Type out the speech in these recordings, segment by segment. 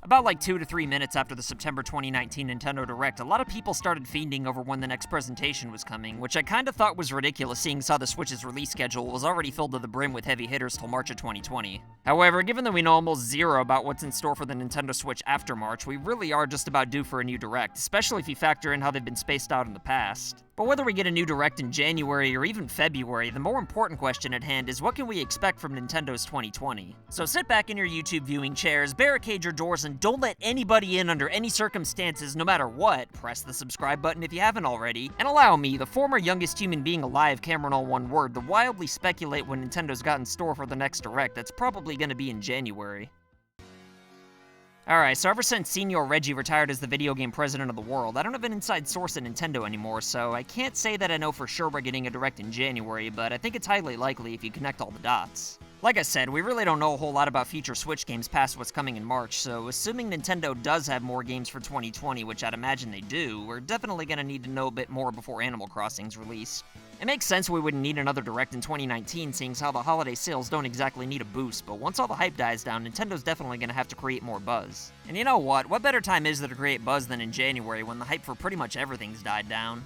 About like 2 to 3 minutes after the September 2019 Nintendo Direct, a lot of people started fiending over when the next presentation was coming, which I kinda thought was ridiculous seeing as how the Switch's release schedule was already filled to the brim with heavy hitters till March of 2020. However, given that we know almost zero about what's in store for the Nintendo Switch after March, we really are just about due for a new Direct, especially if you factor in how they've been spaced out in the past. But whether we get a new Direct in January or even February, the more important question at hand is what can we expect from Nintendo's 2020? So sit back in your YouTube viewing chairs, barricade your doors, and don't let anybody in under any circumstances, no matter what. Press the subscribe button if you haven't already, and allow me, the former youngest human being alive, Cameron all one word, to wildly speculate what Nintendo's got in store for the next Direct that's probably gonna be in January. Alright, so ever since Senior Reggie retired as the video game president of the world, I don't have an inside source at Nintendo anymore, so I can't say that I know for sure we're getting a Direct in January, but I think it's highly likely if you connect all the dots. Like I said, we really don't know a whole lot about future Switch games past what's coming in March, so assuming Nintendo does have more games for 2020, which I'd imagine they do, we're definitely gonna need to know a bit more before Animal Crossing's release. It makes sense we wouldn't need another Direct in 2019, seeing as how the holiday sales don't exactly need a boost, but once all the hype dies down, Nintendo's definitely gonna have to create more buzz. And you know what better time is there to create buzz than in January when the hype for pretty much everything's died down?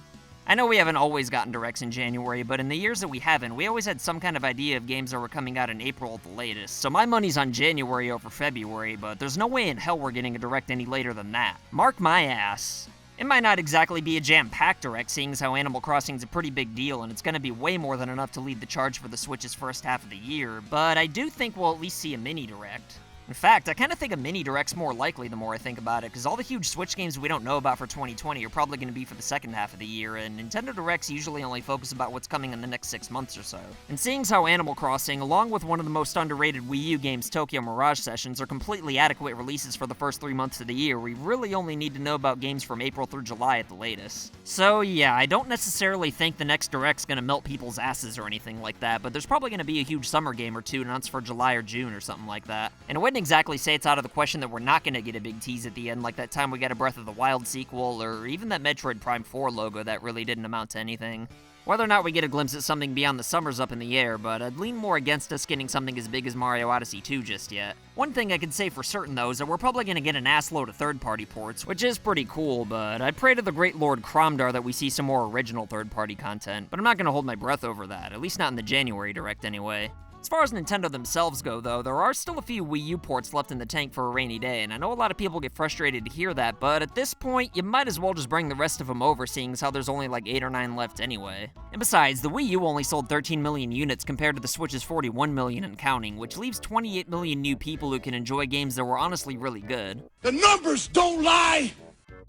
I know we haven't always gotten Directs in January, but in the years that we haven't, we always had some kind of idea of games that were coming out in April at the latest, so my money's on January over February, but there's no way in hell we're getting a Direct any later than that. Mark my ass. It might not exactly be a jam-packed Direct, seeing as how Animal Crossing's a pretty big deal, and it's gonna be way more than enough to lead the charge for the Switch's first half of the year, but I do think we'll at least see a mini Direct. In fact, I kinda think a mini Direct's more likely the more I think about it, because all the huge Switch games we don't know about for 2020 are probably gonna be for the second half of the year, and Nintendo Directs usually only focus about what's coming in the next 6 months or so. And seeing as how Animal Crossing, along with one of the most underrated Wii U games, Tokyo Mirage Sessions, are completely adequate releases for the first 3 months of the year, we really only need to know about games from April through July at the latest. So yeah, I don't necessarily think the next Direct's gonna melt people's asses or anything like that, but there's probably gonna be a huge summer game or two announced for July or June or something like that. And it wouldn't exactly say it's out of the question that we're not gonna get a big tease at the end, like that time we got a Breath of the Wild sequel, or even that Metroid Prime 4 logo that really didn't amount to anything. Whether or not we get a glimpse at something beyond the summer's up in the air, but I'd lean more against us getting something as big as Mario Odyssey 2 just yet. One thing I can say for certain, though, is that we're probably gonna get an assload of third-party ports, which is pretty cool, but I'd pray to the great Lord Cromdar that we see some more original third-party content, but I'm not gonna hold my breath over that, at least not in the January Direct anyway. As far as Nintendo themselves go, though, there are still a few Wii U ports left in the tank for a rainy day, and I know a lot of people get frustrated to hear that, but at this point, you might as well just bring the rest of them over, seeing as how there's only like 8 or 9 left anyway. And besides, the Wii U only sold 13 million units compared to the Switch's 41 million and counting, which leaves 28 million new people who can enjoy games that were honestly really good. The numbers don't lie!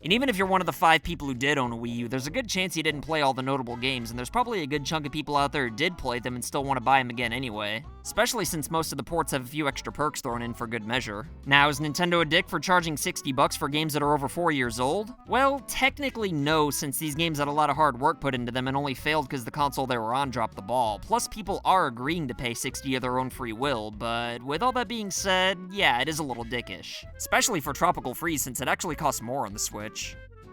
And even if you're one of the 5 people who did own a Wii U, there's a good chance you didn't play all the notable games, and there's probably a good chunk of people out there who did play them and still want to buy them again anyway. Especially since most of the ports have a few extra perks thrown in for good measure. Now, is Nintendo a dick for charging $60 for games that are over 4 years old? Well, technically no, since these games had a lot of hard work put into them and only failed because the console they were on dropped the ball. Plus, people are agreeing to pay $60 of their own free will, but with all that being said, yeah, it is a little dickish. Especially for Tropical Freeze, since it actually costs more on the Switch.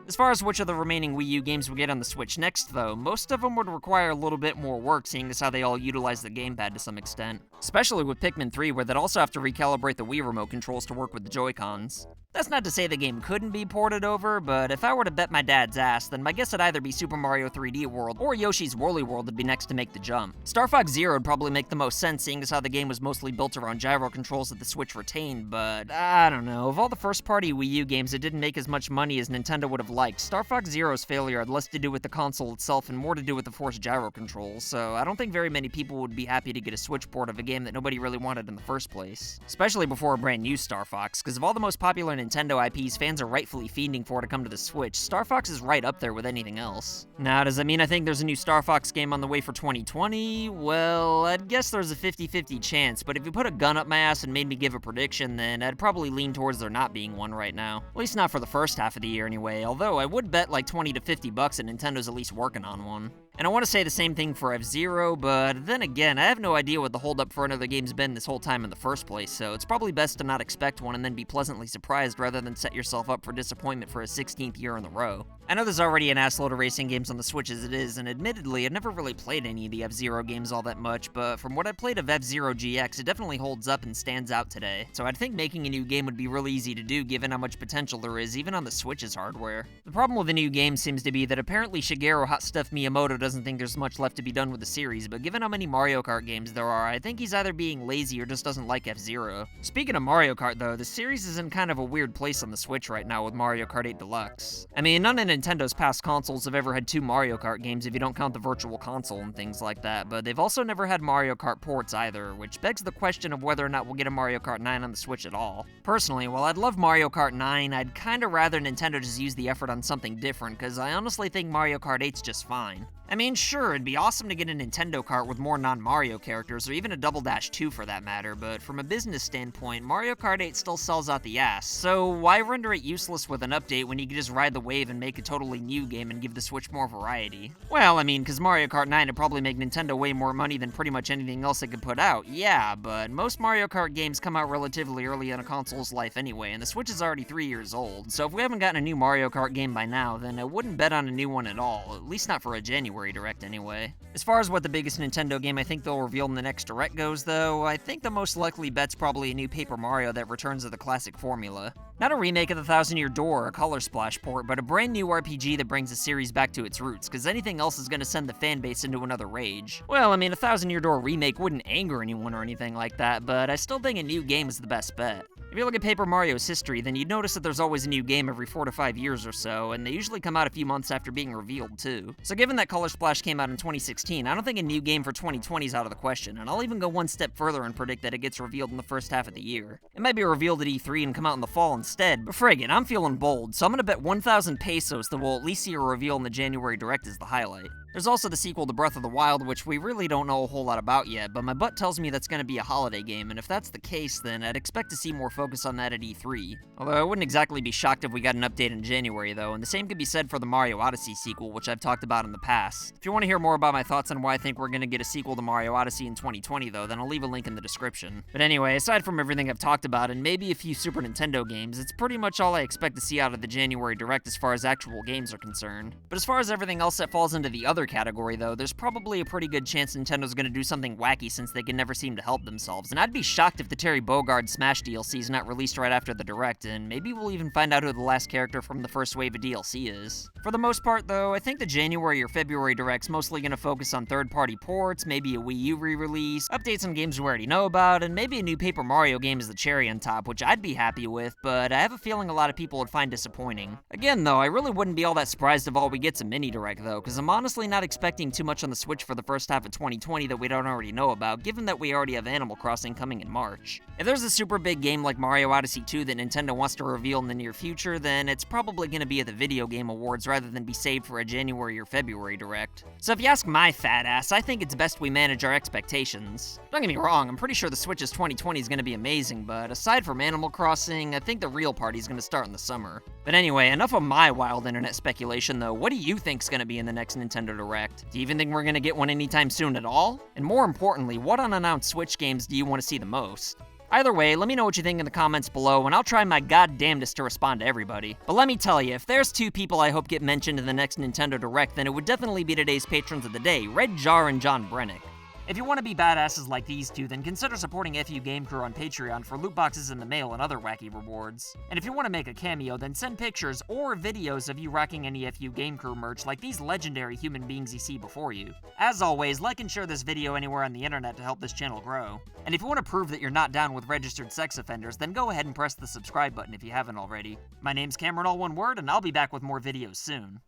As far as which of the remaining Wii U games we get on the Switch next, though, most of them would require a little bit more work, seeing as how they all utilize the gamepad to some extent. Especially with Pikmin 3, where they'd also have to recalibrate the Wii remote controls to work with the Joy-Cons. That's not to say the game couldn't be ported over, but if I were to bet my dad's ass, then my guess would either be Super Mario 3D World or Yoshi's Woolly World would be next to make the jump. Star Fox Zero would probably make the most sense, seeing as how the game was mostly built around gyro controls that the Switch retained, but I don't know. Of all the first-party Wii U games that didn't make as much money as Nintendo would have liked, Star Fox Zero's failure had less to do with the console itself and more to do with the forced gyro controls, so I don't think very many people would be happy to get a Switch port of a game that nobody really wanted in the first place. Especially before a brand new Star Fox, because of all the most popular Nintendo IPs fans are rightfully fiending for to come to the Switch, Star Fox is right up there with anything else. Now, does that mean I think there's a new Star Fox game on the way for 2020? Well, I'd guess there's a 50-50 chance, but if you put a gun up my ass and made me give a prediction, then I'd probably lean towards there not being one right now. At least not for the first half of the year anyway, although I would bet like 20 to 50 bucks that Nintendo's at least working on one. And I want to say the same thing for F-Zero, but then again, I have no idea what the holdup for another game's been this whole time in the first place, so it's probably best to not expect one and then be pleasantly surprised rather than set yourself up for disappointment for a 16th year in a row. I know there's already an assload of racing games on the Switch as it is, and admittedly, I've never really played any of the F-Zero games all that much, but from what I played of F-Zero GX, it definitely holds up and stands out today. So I'd think making a new game would be really easy to do given how much potential there is, even on the Switch's hardware. The problem with the new game seems to be that apparently Shigeru Hot Stuff Miyamoto doesn't think there's much left to be done with the series, but given how many Mario Kart games there are, I think he's either being lazy or just doesn't like F-Zero. Speaking of Mario Kart though, the series is in kind of a weird place on the Switch right now with Mario Kart 8 Deluxe. I mean, none of Nintendo's past consoles have ever had 2 Mario Kart games if you don't count the Virtual Console and things like that, but they've also never had Mario Kart ports either, which begs the question of whether or not we'll get a Mario Kart 9 on the Switch at all. Personally, while I'd love Mario Kart 9, I'd kinda rather Nintendo just use the effort on something different, cause I honestly think Mario Kart 8's just fine. I mean, sure, it'd be awesome to get a Nintendo Kart with more non-Mario characters, or even a Double Dash 2 for that matter, but from a business standpoint, Mario Kart 8 still sells out the ass, so why render it useless with an update when you can just ride the wave and make a totally new game and give the Switch more variety? Well, I mean, cause Mario Kart 9 would probably make Nintendo way more money than pretty much anything else it could put out, yeah, but most Mario Kart games come out relatively early in a console's life anyway, and the Switch is already 3 years old, so if we haven't gotten a new Mario Kart game by now, then I wouldn't bet on a new one at all, at least not for a January Direct anyway. As far as what the biggest Nintendo game I think they'll reveal in the next Direct goes, though, I think the most likely bet's probably a new Paper Mario that returns to the classic formula. Not a remake of the Thousand Year Door or a Color Splash port, but a brand new RPG that brings the series back to its roots, cause anything else is gonna send the fanbase into another rage. Well, I mean, a Thousand Year Door remake wouldn't anger anyone or anything like that, but I still think a new game is the best bet. If you look at Paper Mario's history, then you'd notice that there's always a new game every 4 to 5 years or so, and they usually come out a few months after being revealed, too. So given that Color Splash came out in 2016, I don't think a new game for 2020 is out of the question, and I'll even go one step further and predict that it gets revealed in the first half of the year. It might be revealed at E3 and come out in the fall instead, but friggin', I'm feeling bold, so I'm gonna bet 1,000 pesos that we'll at least see a reveal in the January Direct as the highlight. There's also the sequel to Breath of the Wild, which we really don't know a whole lot about yet, but my gut tells me that's gonna be a holiday game, and if that's the case, then I'd expect to see more focus on that at E3. Although I wouldn't exactly be shocked if we got an update in January, though, and the same could be said for the Mario Odyssey sequel, which I've talked about in the past. If you want to hear more about my thoughts on why I think we're gonna get a sequel to Mario Odyssey in 2020, though, then I'll leave a link in the description. But anyway, aside from everything I've talked about, and maybe a few Super Nintendo games, it's pretty much all I expect to see out of the January Direct as far as actual games are concerned. But as far as everything else that falls into the other category, though, there's probably a pretty good chance Nintendo's gonna do something wacky since they can never seem to help themselves, and I'd be shocked if the Terry Bogard Smash DLC is not released right after the Direct, and maybe we'll even find out who the last character from the first wave of DLC is. For the most part, though, I think the January or February Direct's mostly gonna focus on third-party ports, maybe a Wii U re-release, updates on games we already know about, and maybe a new Paper Mario game as the cherry on top, which I'd be happy with, but I have a feeling a lot of people would find disappointing. Again, though, I really wouldn't be all that surprised if all we get's a mini Direct, though, because I'm honestly not expecting too much on the Switch for the first half of 2020 that we don't already know about, given that we already have Animal Crossing coming in March. If there's a super big game like Mario Odyssey 2 that Nintendo wants to reveal in the near future, then it's probably going to be at the Video Game Awards rather than be saved for a January or February Direct. So if you ask my fat ass, I think it's best we manage our expectations. Don't get me wrong, I'm pretty sure the Switch's 2020 is going to be amazing, but aside from Animal Crossing, I think the real party's going to start in the summer. But anyway, enough of my wild internet speculation though. What do you think's going to be in the next Nintendo Direct? Do you even think we're going to get one anytime soon at all? And more importantly, what unannounced Switch games do you want to see the most? Either way, let me know what you think in the comments below, and I'll try my goddamnedest to respond to everybody. But let me tell you, if there's 2 people I hope get mentioned in the next Nintendo Direct, then it would definitely be today's patrons of the day, Red Jar and John Brennick. If you want to be badasses like these two, then consider supporting FU Game Crew on Patreon for loot boxes in the mail and other wacky rewards. And if you want to make a cameo, then send pictures or videos of you rocking any FU Game Crew merch like these legendary human beings you see before you. As always, like and share this video anywhere on the internet to help this channel grow. And if you want to prove that you're not down with registered sex offenders, then go ahead and press the subscribe button if you haven't already. My name's Cameron, all one word, and I'll be back with more videos soon.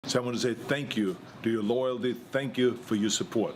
So I want to say thank you to your loyalty. Thank you for your support.